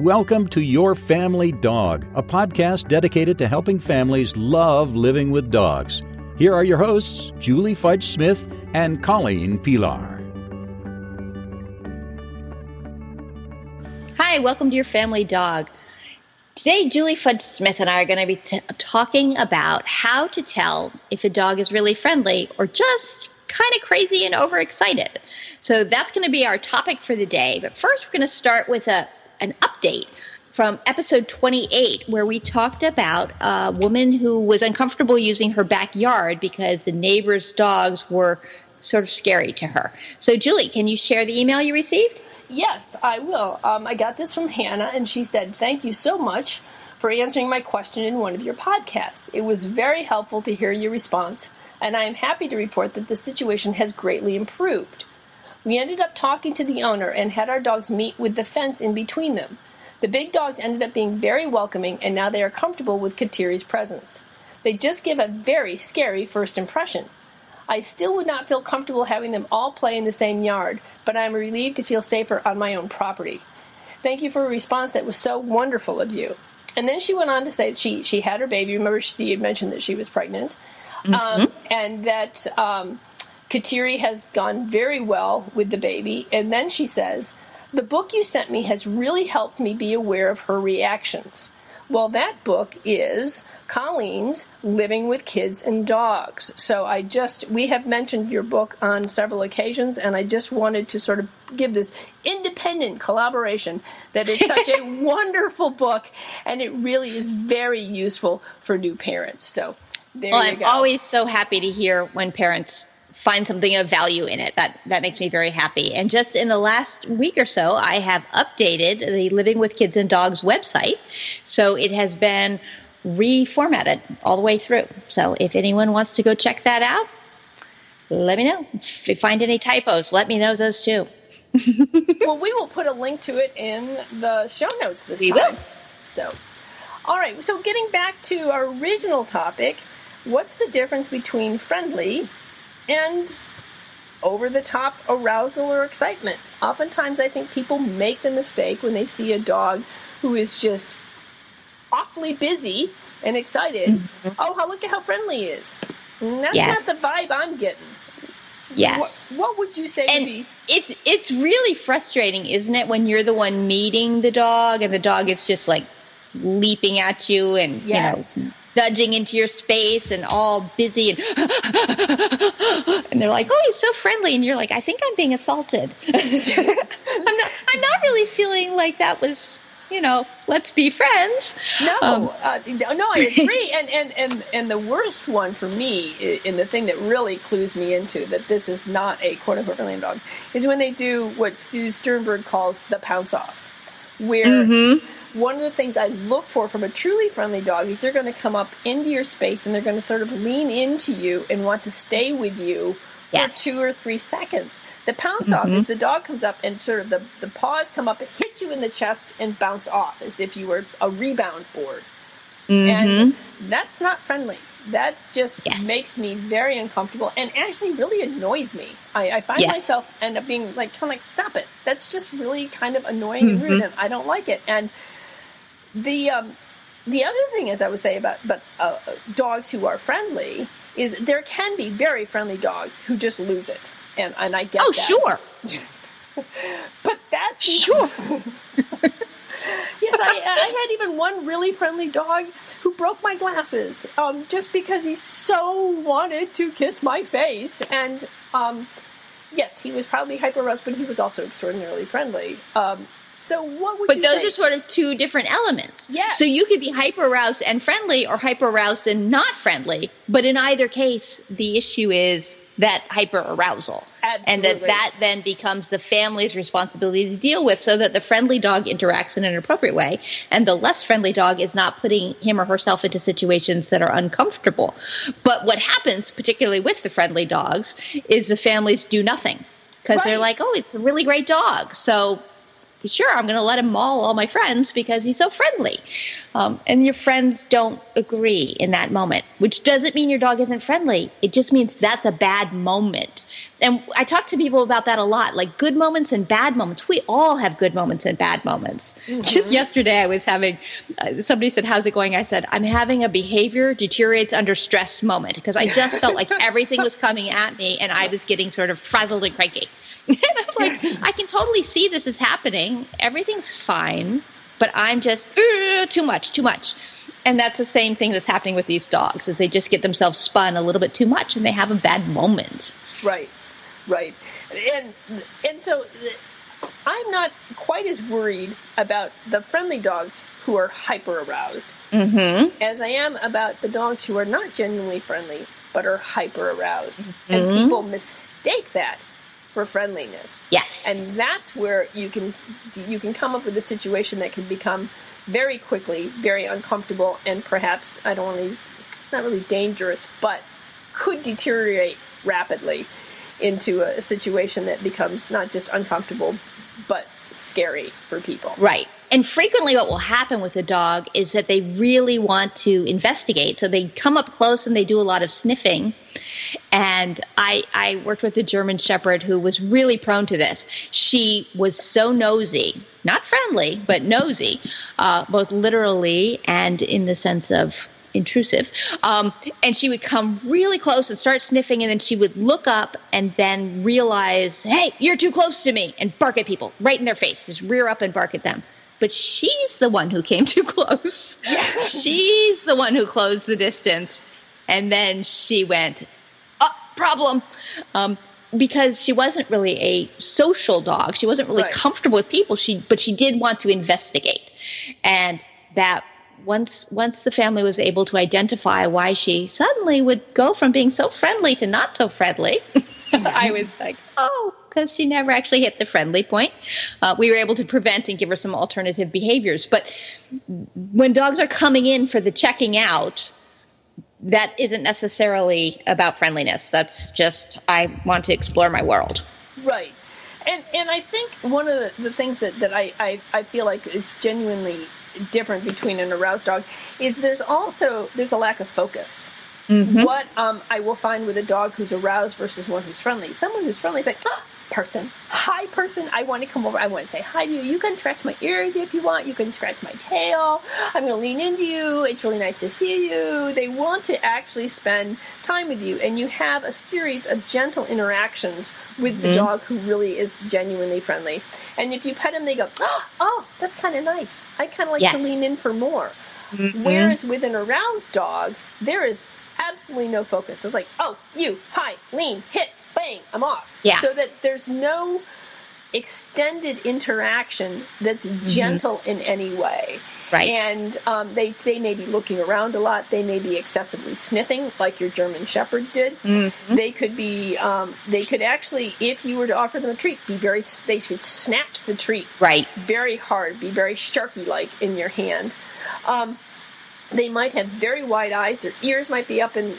welcome to Your Family Dog, a podcast dedicated to helping families love living with dogs. Here are your hosts, Julie Fudge Smith and Colleen Pelar. Hi, welcome to Your Family Dog. Today, Julie Fudge Smith and I are going to be talking about how to tell if a dog is really friendly or just kind of crazy and overexcited. So that's going to be our topic for the day. But first, we're going to start with an update from episode 28, where we talked about a woman who was uncomfortable using her backyard because the neighbors' dogs were sort of scary to her. So, Julie, can you share the email you received? Yes, I will. I got this from Hannah, and she said, "Thank you so much for answering my question in one of your podcasts. It was very helpful to hear your response, and I am happy to report that the situation has greatly improved. We ended up talking to the owner and had our dogs meet with the fence in between them. The big dogs ended up being very welcoming, and now they are comfortable with Katiri's presence. They just give a very scary first impression. I still would not feel comfortable having them all play in the same yard, but I am relieved to feel safer on my own property. Thank you for a response that was so wonderful of you." And then she went on to say she had her baby. Remember, she had mentioned that she was pregnant, and that Katiri has gone very well with the baby. And then she says, "The book you sent me has really helped me be aware of her reactions." Well, that book is Colleen's Living with Kids and Dogs. So we have mentioned your book on several occasions, and I just wanted to sort of give this independent collaboration that is such a wonderful book, and it really is very useful for new parents. So there you go. I'm always so happy to hear when parents find something of value in it. That makes me very happy. And just in the last week or so, I have updated the Living with Kids and Dogs website. So it has been reformatted all the way through. So if anyone wants to go check that out, let me know. If you find any typos, let me know those too. Well, we will put a link to it in the show notes this time. We will. So, all right. So getting back to our original topic, what's the difference between friendly and over-the-top arousal or excitement? Oftentimes, I think people make the mistake when they see a dog who is just awfully busy and excited. Mm-hmm. Oh, look at how friendly he is. And that's not the vibe I'm getting. Yes. What would you say would be? It's really frustrating, isn't it, when you're the one meeting the dog and the dog is just like leaping at you and nudging into your space and all busy and they're like, "Oh, he's so friendly," and you're like, "I think I'm being assaulted." I'm not really feeling like that was, let's be friends. No, I agree. And the worst one for me, and the thing that really clues me into that this is not a quote unquote friendly dog, is when they do what Sue Sternberg calls the pounce off, where one of the things I look for from a truly friendly dog is they're going to come up into your space and they're going to sort of lean into you and want to stay with you for 2 or 3 seconds. The pounce off is the dog comes up and sort of the paws come up and hit you in the chest and bounce off as if you were a rebound board. And that's not friendly. That just makes me very uncomfortable and actually really annoys me. I find myself end up being kind of like, stop it. That's just really kind of annoying and rude, and I don't like it. And the other thing, as I would say about dogs who are friendly, is there can be very friendly dogs who just lose it, and I get that. Oh, sure. But that's sure. Yes, I had even one really friendly dog who broke my glasses just because he so wanted to kiss my face, and yes, he was probably hyper-aroused, but he was also extraordinarily friendly. So what would you say? But those are sort of two different elements. Yes. So you could be hyper-aroused and friendly or hyper-aroused and not friendly. But in either case, the issue is that hyper-arousal. Absolutely. And that then becomes the family's responsibility to deal with so that the friendly dog interacts in an appropriate way and the less friendly dog is not putting him or herself into situations that are uncomfortable. But what happens, particularly with the friendly dogs, is the families do nothing because they're like, "Oh, he's a really great dog. So sure, I'm going to let him maul all my friends because he's so friendly." And your friends don't agree in that moment, which doesn't mean your dog isn't friendly. It just means that's a bad moment And I talk to people about that a lot, like good moments and bad moments. We all have good moments and bad moments. Mm-hmm. Just yesterday I was having, somebody said, how's it going? I said, I'm having a behavior deteriorates under stress moment because I just felt like everything was coming at me and I was getting sort of frazzled and cranky. And I was like, I can totally see this is happening. Everything's fine, but I'm just too much. And that's the same thing that's happening with these dogs, is they just get themselves spun a little bit too much and they have a bad moment. Right. And so I'm not quite as worried about the friendly dogs who are hyper aroused as I am about the dogs who are not genuinely friendly but are hyper aroused. Mm-hmm. And people mistake that for friendliness. Yes. And that's where you can come up with a situation that can become very quickly very uncomfortable and perhaps, I don't want to use, not really dangerous, but could deteriorate rapidly into a situation that becomes not just uncomfortable, but scary for people. Right. And frequently what will happen with a dog is that they really want to investigate. So they come up close and they do a lot of sniffing. And I worked with a German Shepherd who was really prone to this. She was so nosy, not friendly, but nosy, both literally and in the sense of intrusive. And she would come really close and start sniffing, and then she would look up and then realize, hey, you're too close to me, and bark at people right in their face, just rear up and bark at them. But she's the one who came too close. She's the one who closed the distance. And then she went, problem. Because she wasn't really a social dog. She wasn't really comfortable with people. But she did want to investigate. And that once the family was able to identify why she suddenly would go from being so friendly to not so friendly, I was like, because she never actually hit the friendly point. We were able to prevent and give her some alternative behaviors. But when dogs are coming in for the checking out, that isn't necessarily about friendliness. That's just, I want to explore my world. Right. And I think one of the things that I feel like is genuinely different between an aroused dog is there's a lack of focus. Mm-hmm. What I will find with a dog who's aroused versus one who's friendly. Someone who's friendly is like, person, hi person, I want to come over, I want to say hi to you. You can scratch my ears if you want, you can scratch my tail, I'm going to lean into you, it's really nice to see you. They want to actually spend time with you, and you have a series of gentle interactions with the dog who really is genuinely friendly. And if you pet them, they go, oh, that's kind of nice. I kind of like to lean in for more. Mm-hmm. Whereas with an aroused dog, there is absolutely no focus. It's like, oh, you, hi, lean, hit, bang, I'm off. Yeah. So that there's no extended interaction that's gentle in any way. Right. And they may be looking around a lot. They may be excessively sniffing, like your German Shepherd did. Mm-hmm. They could be. They could actually, if you were to offer them a treat, they should snatch the treat very hard, be very Sharky-like in your hand. They might have very wide eyes. Their ears might be up and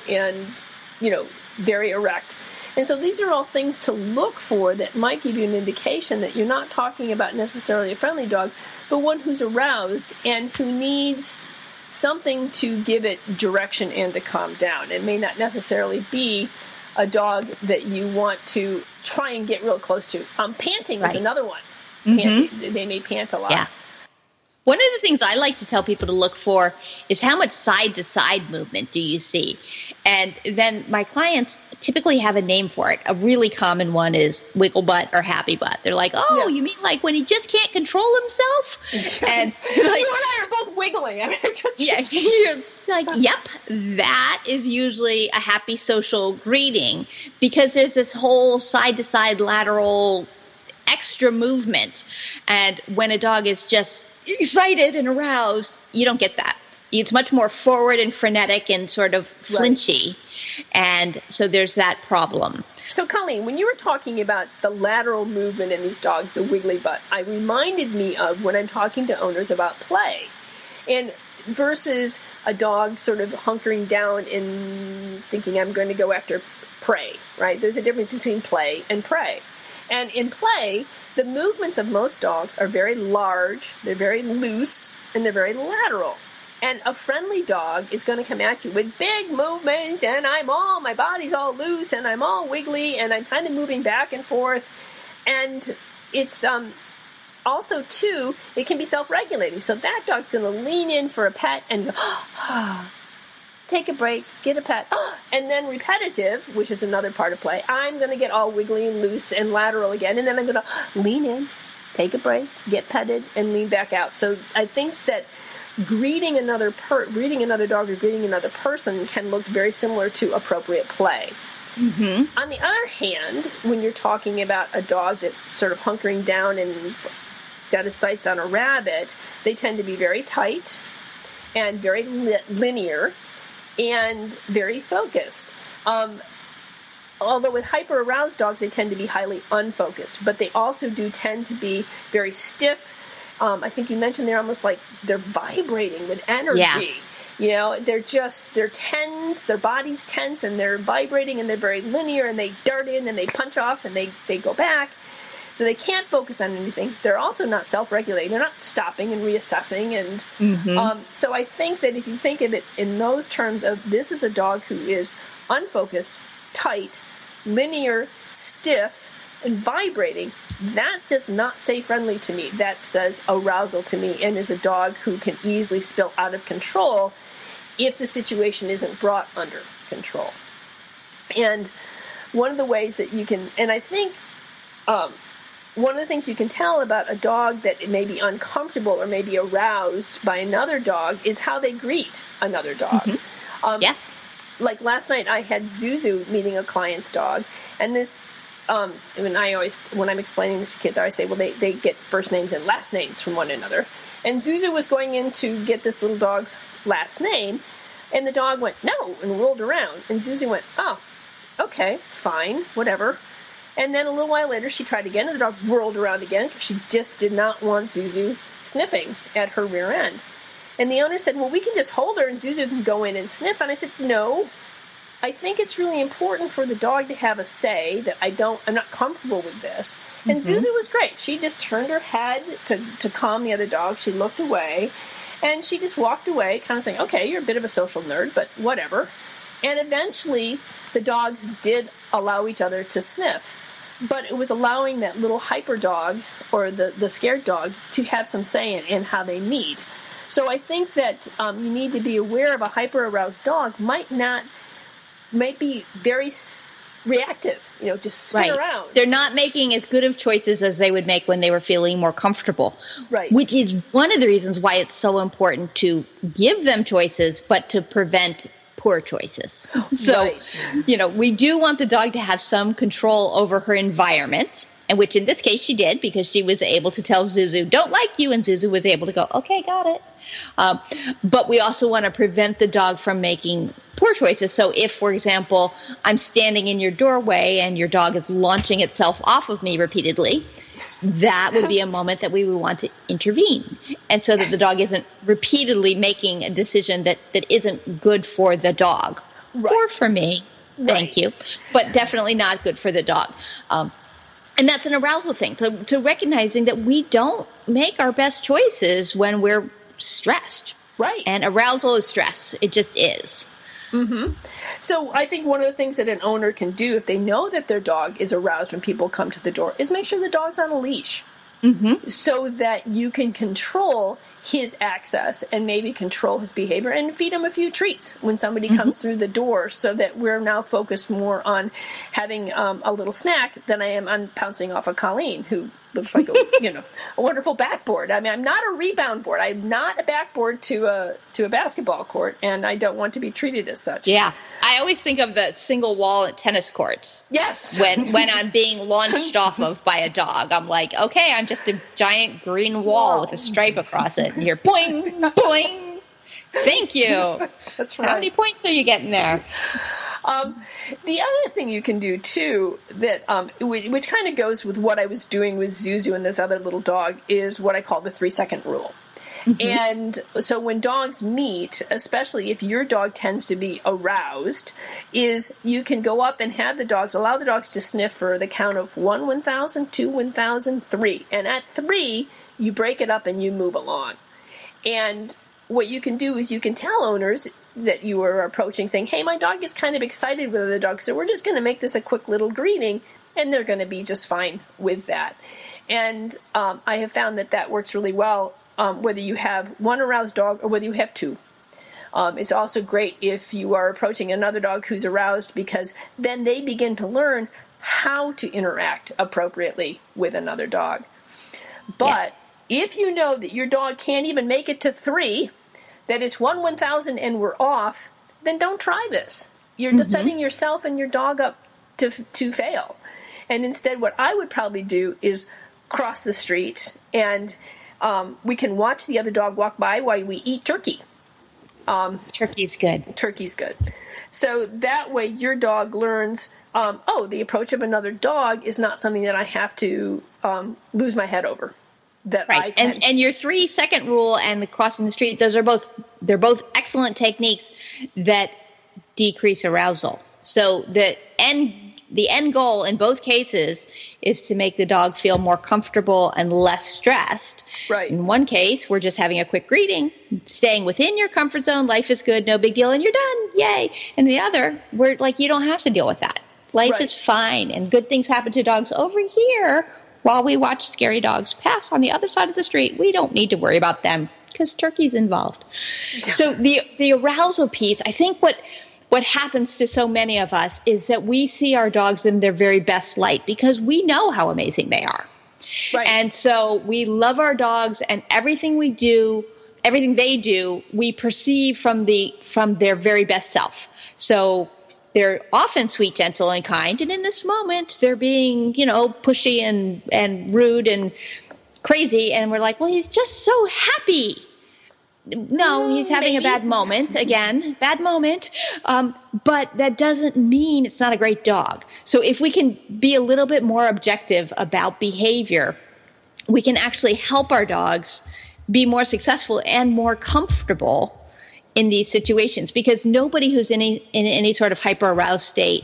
very erect. And so these are all things to look for that might give you an indication that you're not talking about necessarily a friendly dog, but one who's aroused and who needs something to give it direction and to calm down. It may not necessarily be a dog that you want to try and get real close to. Panting is another one. Mm-hmm. They may pant a lot. Yeah. One of the things I like to tell people to look for is how much side-to-side movement do you see? And then my clients typically have a name for it. A really common one is wiggle butt or happy butt. They're like, you mean like when he just can't control himself? And you and I are both wiggling. You're like, yep, that is usually a happy social greeting because there's this whole side-to-side lateral extra movement. And when a dog is just excited and aroused, you don't get that. It's much more forward and frenetic and sort of flinchy. And so there's that problem. So, Colleen, when you were talking about the lateral movement in these dogs, the wiggly butt, I reminded me of when I'm talking to owners about play. And versus a dog sort of hunkering down and thinking, I'm going to go after prey, right? There's a difference between play and prey. And in play, the movements of most dogs are very large, they're very loose, and they're very lateral. And a friendly dog is going to come at you with big movements, and my body's all loose, and I'm all wiggly, and I'm kind of moving back and forth. And it's also, too, it can be self-regulating. So that dog's going to lean in for a pet and go, take a break, get a pet, and then repetitive, which is another part of play. I'm going to get all wiggly and loose and lateral again, and then I'm going to lean in, take a break, get petted, and lean back out. So I think that greeting another dog or greeting another person can look very similar to appropriate play. Mm-hmm. On the other hand, when you're talking about a dog that's sort of hunkering down and got his sights on a rabbit, they tend to be very tight and very linear and very focused. Although with hyper-aroused dogs, they tend to be highly unfocused, but they also do tend to be very stiff. I think you mentioned they're almost like they're vibrating with energy. Yeah. You know, they're tense, their body's tense, and they're vibrating, and they're very linear, and they dart in, and they punch off, and they go back. So they can't focus on anything. They're also not self-regulating. They're not stopping and reassessing. And so I think that if you think of it in those terms of this is a dog who is unfocused, tight, linear, stiff, and vibrating, that does not say friendly to me. That says arousal to me, and is a dog who can easily spill out of control if the situation isn't brought under control. And one of the ways that you can, and I think one of the things you can tell about a dog that may be uncomfortable or may be aroused by another dog is how they greet another dog. Mm-hmm. Yes. Like last night I had Zuzu meeting a client's dog, and this when I'm explaining this to kids, I always say, well, they get first names and last names from one another. And Zuzu was going in to get this little dog's last name, and the dog went, no, and rolled around. And Zuzu went, oh, okay, fine, whatever. And then a little while later, she tried again, and the dog whirled around again because she just did not want Zuzu sniffing at her rear end. And the owner said, well, we can just hold her, and Zuzu can go in and sniff. And I said, no. I think it's really important for the dog to have a say that I'm not comfortable with this. And Zuzu was great. She just turned her head to calm the other dog. She looked away, and she just walked away, kind of saying, okay, you're a bit of a social nerd, but whatever. And eventually, the dogs did allow each other to sniff. But it was allowing that little hyper dog, or the scared dog, to have some say in how they meet. So I think that you need to be aware of a hyper-aroused dog might be very reactive, just spin around. They're not making as good of choices as they would make when they were feeling more comfortable. Right. Which is one of the reasons why it's so important to give them choices, but to prevent poor choices. So, we do want the dog to have some control over her environment, and which in this case she did, because she was able to tell Zuzu, don't like you, and Zuzu was able to go, okay, got it. But we also want to prevent the dog from making poor choices. So if, for example, I'm standing in your doorway and your dog is launching itself off of me repeatedly, that would be a moment that we would want to intervene. And so that the dog isn't repeatedly making a decision that isn't good for the dog. Right. Or for me, thank you, but definitely not good for the dog. And that's an arousal thing, to recognizing that we don't make our best choices when we're stressed. Right. And arousal is stress. It just is. Mm-hmm. So I think one of the things that an owner can do if they know that their dog is aroused when people come to the door is make sure the dog's on a leash. Mm-hmm. So that you can control his access and maybe control his behavior and feed him a few treats when somebody comes through the door, so that we're now focused more on having a little snack than I am on pouncing off of Colleen, who looks like a wonderful backboard. I mean, I'm not a rebound board. I'm not a backboard to a basketball court, and I don't want to be treated as such. Yeah. I always think of the single wall at tennis courts. Yes. When I'm being launched off of by a dog, I'm like, okay, I'm just a giant green wall with a stripe across it. And you're boing, boing. Thank you. That's right. How many points are you getting there? The other thing you can do, too, that which kind of goes with what I was doing with Zuzu and this other little dog, is what I call the 3-second rule. And so when dogs meet, especially if your dog tends to be aroused, is you can go up and allow the dogs to sniff for the count of 1, 1,000, 2, 1,000, 3. And at 3, you break it up and you move along. And what you can do is you can tell owners that you are approaching saying, hey, my dog is kind of excited with other dogs, so we're just going to make this a quick little greeting, and they're going to be just fine with that. And I have found that works really well, whether you have one aroused dog or whether you have two. It's also great if you are approaching another dog who's aroused, because then they begin to learn how to interact appropriately with another dog. But if you know that your dog can't even make it to 3, that it's 1/1000 and we're off, then don't try this. You're just setting yourself and your dog up to fail. And instead, what I would probably do is cross the street, and we can watch the other dog walk by while we eat turkey. Turkey's good. Turkey's good. So that way your dog learns, the approach of another dog is not something that I have to lose my head over. That right. I can. And your 3-second rule and the crossing the street, they're both excellent techniques that decrease arousal. So the end goal in both cases is to make the dog feel more comfortable and less stressed. Right. In one case, we're just having a quick greeting, staying within your comfort zone. Life is good, no big deal, and you're done. Yay. And the other, we're like, you don't have to deal with that. Life is fine, and good things happen to dogs over here while we watch scary dogs pass on the other side of the street. We don't need to worry about them because turkey's involved. Yes. So the arousal piece, I think what happens to so many of us is that we see our dogs in their very best light because we know how amazing they are. Right. And so we love our dogs, and everything they do, we perceive from their very best self. So they're often sweet, gentle, and kind, and in this moment they're being, pushy and rude and crazy, and we're like, well, he's just so happy. No, he's having a bad moment. Again, bad moment. But that doesn't mean it's not a great dog. So if we can be a little bit more objective about behavior, we can actually help our dogs be more successful and more comfortable in these situations, because nobody who's in any sort of hyper-aroused state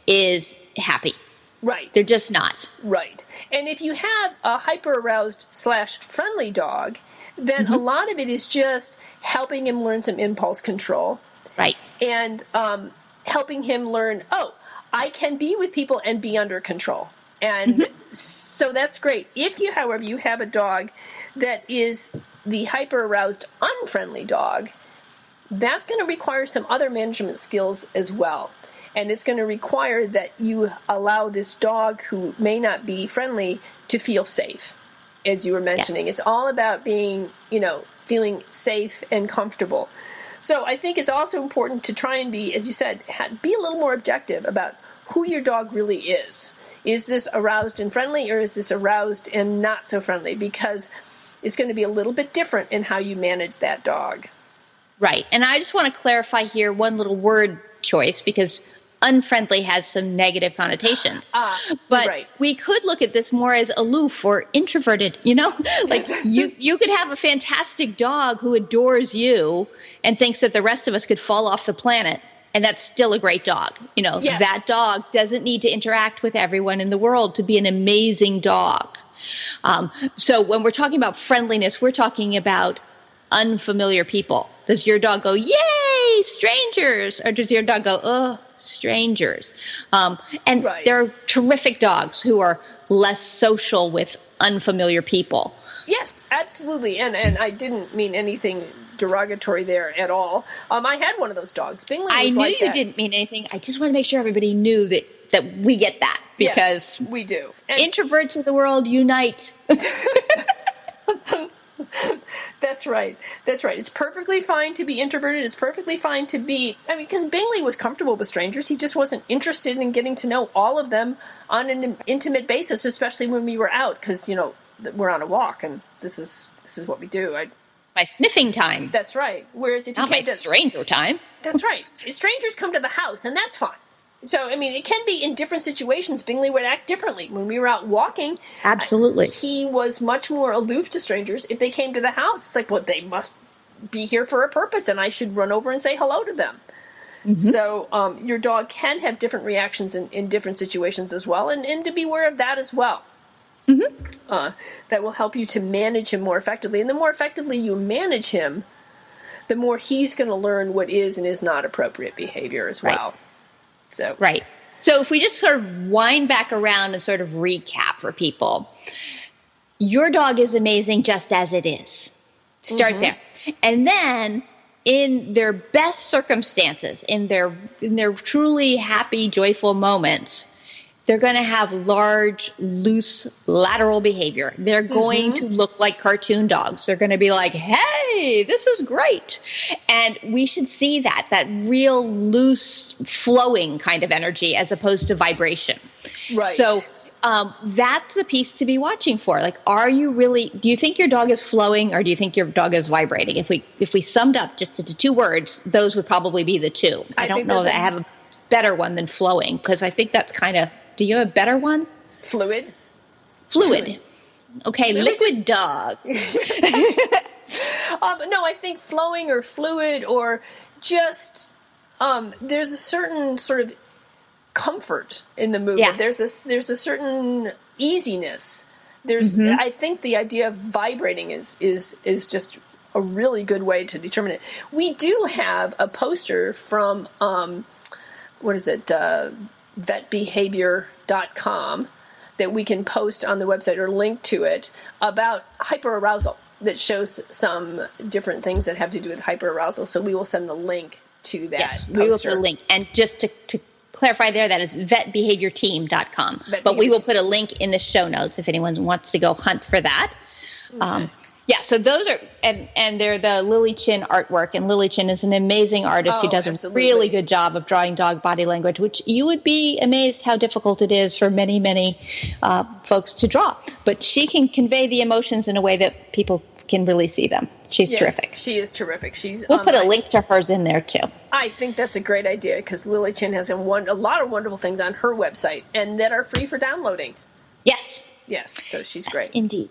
is happy. Right. They're just not. Right. And if you have a hyper-aroused / friendly dog, then a lot of it is just helping him learn some impulse control. Right. And helping him learn, I can be with people and be under control. And so that's great. If you, however, you have a dog that is the hyper-aroused, unfriendly dog, that's going to require some other management skills as well. And it's going to require that you allow this dog who may not be friendly to feel safe. As you were mentioning, It's all about being, feeling safe and comfortable. So I think it's also important to try and be, as you said, be a little more objective about who your dog really is. Is this aroused and friendly, or is this aroused and not so friendly? Because it's going to be a little bit different in how you manage that dog. Right. And I just want to clarify here one little word choice, because unfriendly has some negative connotations. But we could look at this more as aloof or introverted, like you could have a fantastic dog who adores you and thinks that the rest of us could fall off the planet, and that's still a great dog. That dog doesn't need to interact with everyone in the world to be an amazing dog. So when we're talking about friendliness, we're talking about unfamiliar people. Does your dog go, yay, strangers? Or does your dog go, ugh, strangers? And there are terrific dogs who are less social with unfamiliar people. Yes, absolutely. And I didn't mean anything derogatory there at all. I had one of those dogs. Bingley was I knew like you that. Didn't mean anything. I just want to make sure everybody knew that we get that. Because yes, we do. And introverts of the world unite. That's right. It's perfectly fine to be introverted. It's perfectly fine to be, because Bingley was comfortable with strangers. He just wasn't interested in getting to know all of them on an intimate basis, especially when we were out, because, we're on a walk, and this is what we do. It's my sniffing time. That's right. Whereas if not my stranger time. That's right. Strangers come to the house, and that's fine. So, it can be in different situations. Bingley would act differently. When we were out walking, absolutely, he was much more aloof to strangers. If they came to the house, it's like, well, they must be here for a purpose, and I should run over and say hello to them. So your dog can have different reactions in different situations as well, and to be aware of that as well. That will help you to manage him more effectively. And the more effectively you manage him, the more he's going to learn what is and is not appropriate behavior as well. So Right. So if we just sort of wind back around and sort of recap for people, your dog is amazing just as it is. Start there. And then in their best circumstances, in their truly happy, joyful moments, they're going to have large, loose, lateral behavior. They're going to look like cartoon dogs. They're going to be like, hey, this is great. And we should see that real loose, flowing kind of energy as opposed to vibration. Right. So that's the piece to be watching for. Like, do you think your dog is flowing or do you think your dog is vibrating? If we summed up just into 2 words, those would probably be the 2. I don't know that I have a better one than flowing, because I think that's kind of, do you have a better one? Fluid. Okay, liquid dog. No, I think flowing or fluid or just there's a certain sort of comfort in the movement. Yeah. There's a certain easiness. I think the idea of vibrating is just a really good way to determine it. We do have a poster from vetbehavior.com that we can post on the website or link to it about hyperarousal that shows some different things that have to do with hyperarousal. So we will send the link to that Yes, poster. we will put a link. And just to clarify there, that is vetbehaviorteam.com. But we will put a link in the show notes if anyone wants to go hunt for that. Okay. So those are, and they're the Lily Chin artwork, and Lily Chin is an amazing artist who does a really good job of drawing dog body language, which you would be amazed how difficult it is for many, many folks to draw. But she can convey the emotions in a way that people can really see them. She's terrific. She is terrific. We'll put a link to hers in there too. I think that's a great idea because Lily Chin has a lot of wonderful things on her website and that are free for downloading. Yes. So she's great. Indeed.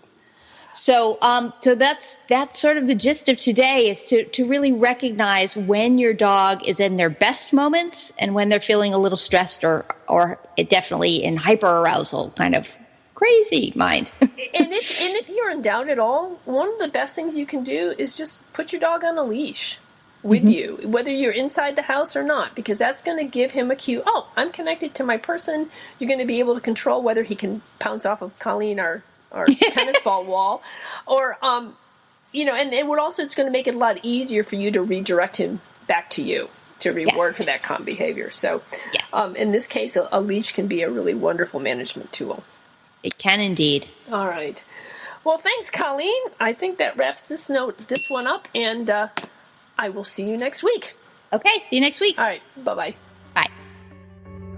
So that's sort of the gist of today, is to really recognize when your dog is in their best moments and when they're feeling a little stressed or definitely in hyperarousal, kind of crazy mind. and if you're in doubt at all, one of the best things you can do is just put your dog on a leash with you, whether you're inside the house or not, because that's going to give him a cue. Oh, I'm connected to my person. You're going to be able to control whether he can pounce off of Colleen or tennis ball wall, or and it's going to make it a lot easier for you to redirect him back to you to reward for that calm behavior. So, in this case, a leash can be a really wonderful management tool. It can indeed. All right. Well, thanks, Colleen. I think that wraps this one up, and I will see you next week. Okay, see you next week. All right. Bye-bye. Bye.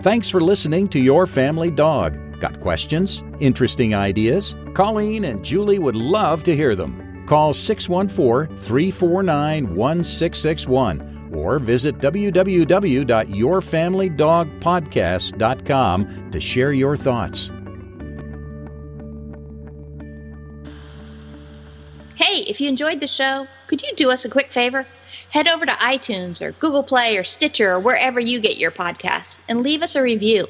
Thanks for listening to Your Family Dog. Got questions? Interesting ideas? Colleen and Julie would love to hear them. Call 614-349-1661 or visit www.yourfamilydogpodcast.com to share your thoughts. Hey, if you enjoyed the show, could you do us a quick favor? Head over to iTunes or Google Play or Stitcher or wherever you get your podcasts and leave us a review.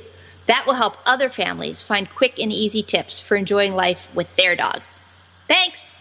That will help other families find quick and easy tips for enjoying life with their dogs. Thanks!